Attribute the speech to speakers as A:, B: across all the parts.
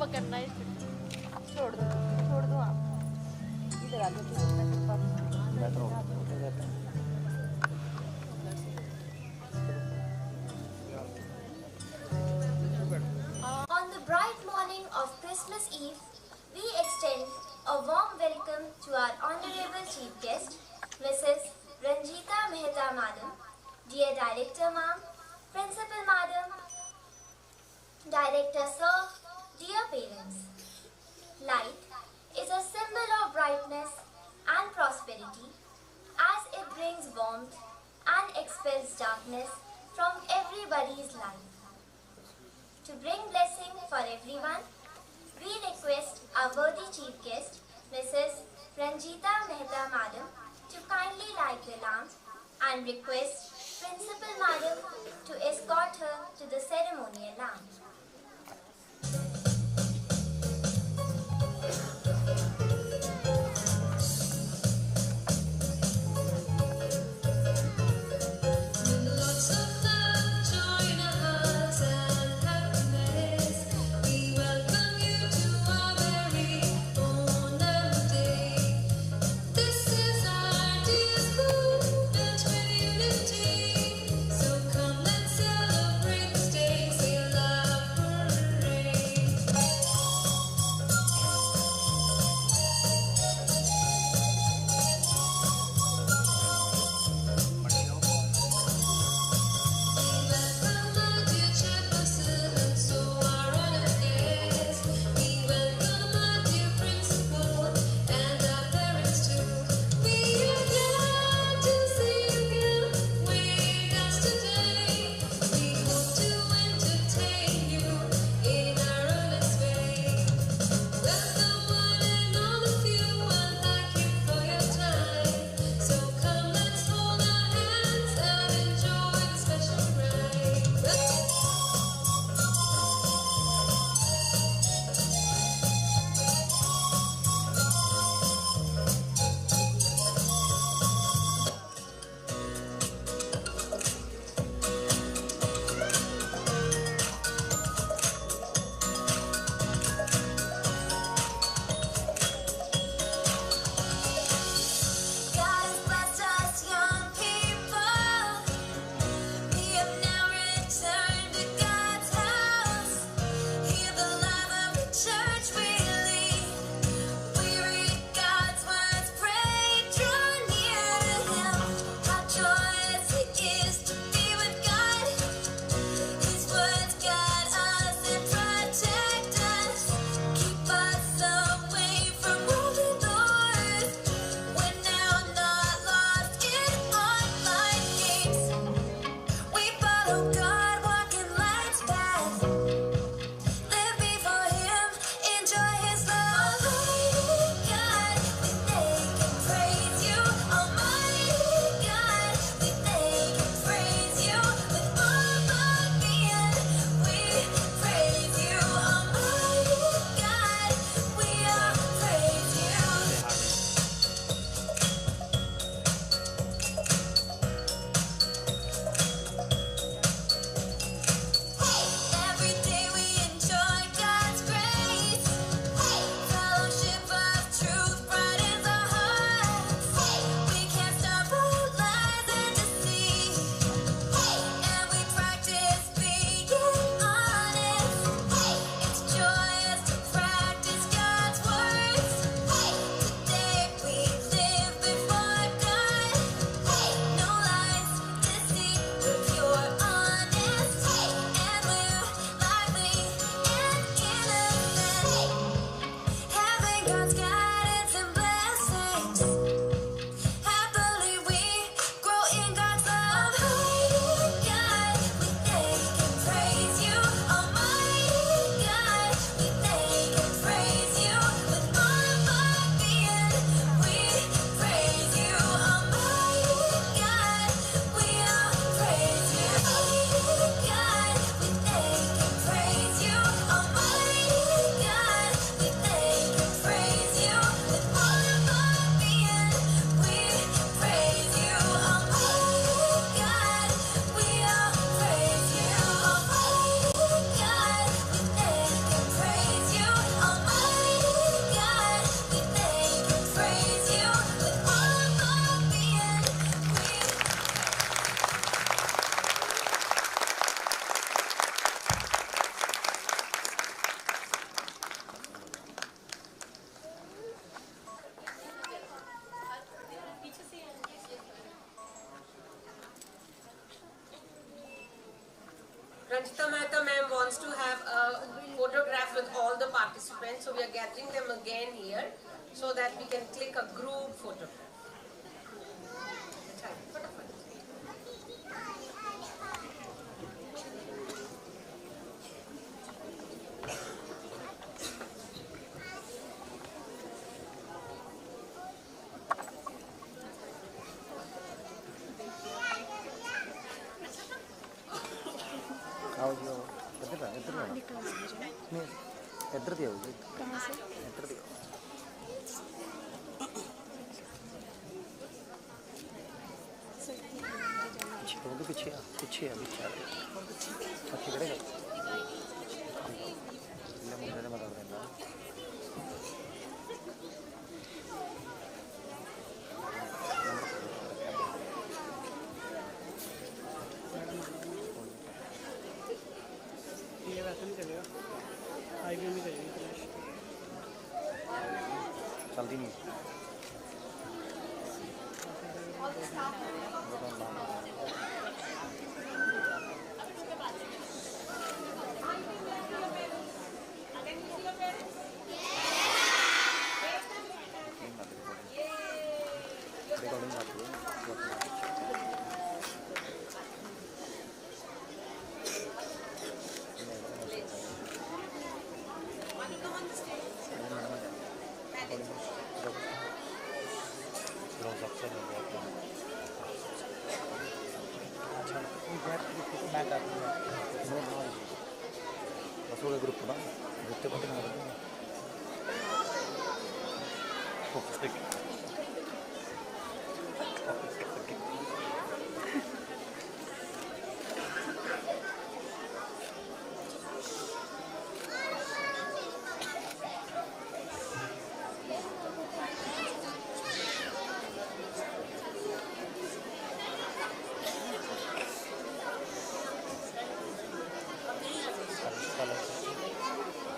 A: पकड़ना है इसे।
B: छोड़ दो आप इधर आ जाओ
C: बैठो होते रहते हैं।
D: On the bright morning of Christmas Eve, we extend a warm welcome to our Honorable Chief Guest, Mrs. Ranjita Mehta Madam, Dear Director Ma'am, Principal Madam, Director Sir, dear parents. Light is a symbol of brightness and prosperity as it brings warmth and expels darkness from everybody's life. To bring blessing for everyone, we request our worthy chief guest, Mrs. Ranjita Mehta Madam, to kindly light the lamp and request Principal Madam to escort her to the ceremonial lamp.
E: So come, let's celebrate this day. Say love.
A: Ranjita Mehta ma'am wants to have a photograph with all the participants, so we are gathering them again here so that we can click a group photograph.
C: आओ जी आओ इधर नहीं इधर दियो जी कहाँ से इधर दियो पीछे पीछे अच्छी करेगा मुझे मदद करना
E: ये वैसे नहीं चलेगा हाईवे में चलेगी फ्लैश
C: चलती नहीं रिकॉर्डिंग आती है masuk ke grup bang, grup apa namanya?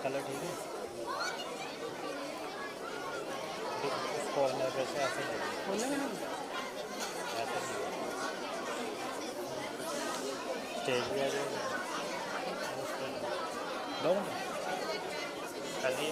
C: Colour ठीक है कॉर्नर पे से ऐसे लगे ऐसे स्टेज पे आ जाएगा दो मिनट कर दिए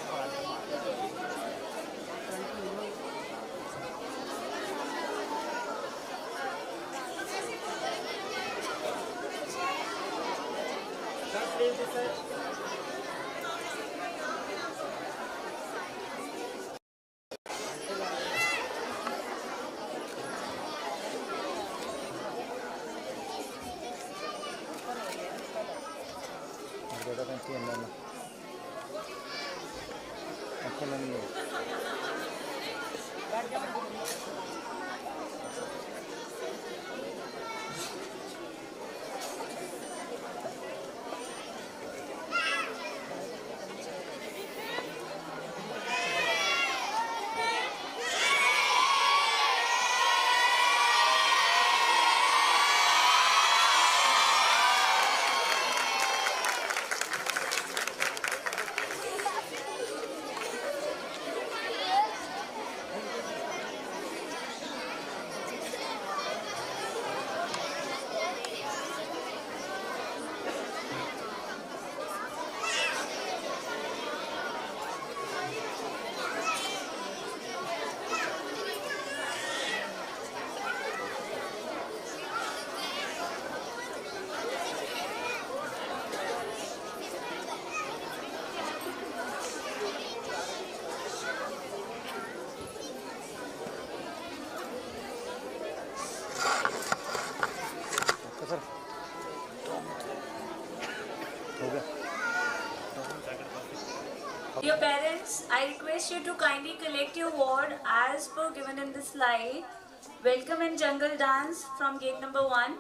C: Kita nanti yang mana? Aku nanti.
F: Dear parents, I request you to kindly collect your ward as per given in the slide. Welcome and jungle dance from gate number 1.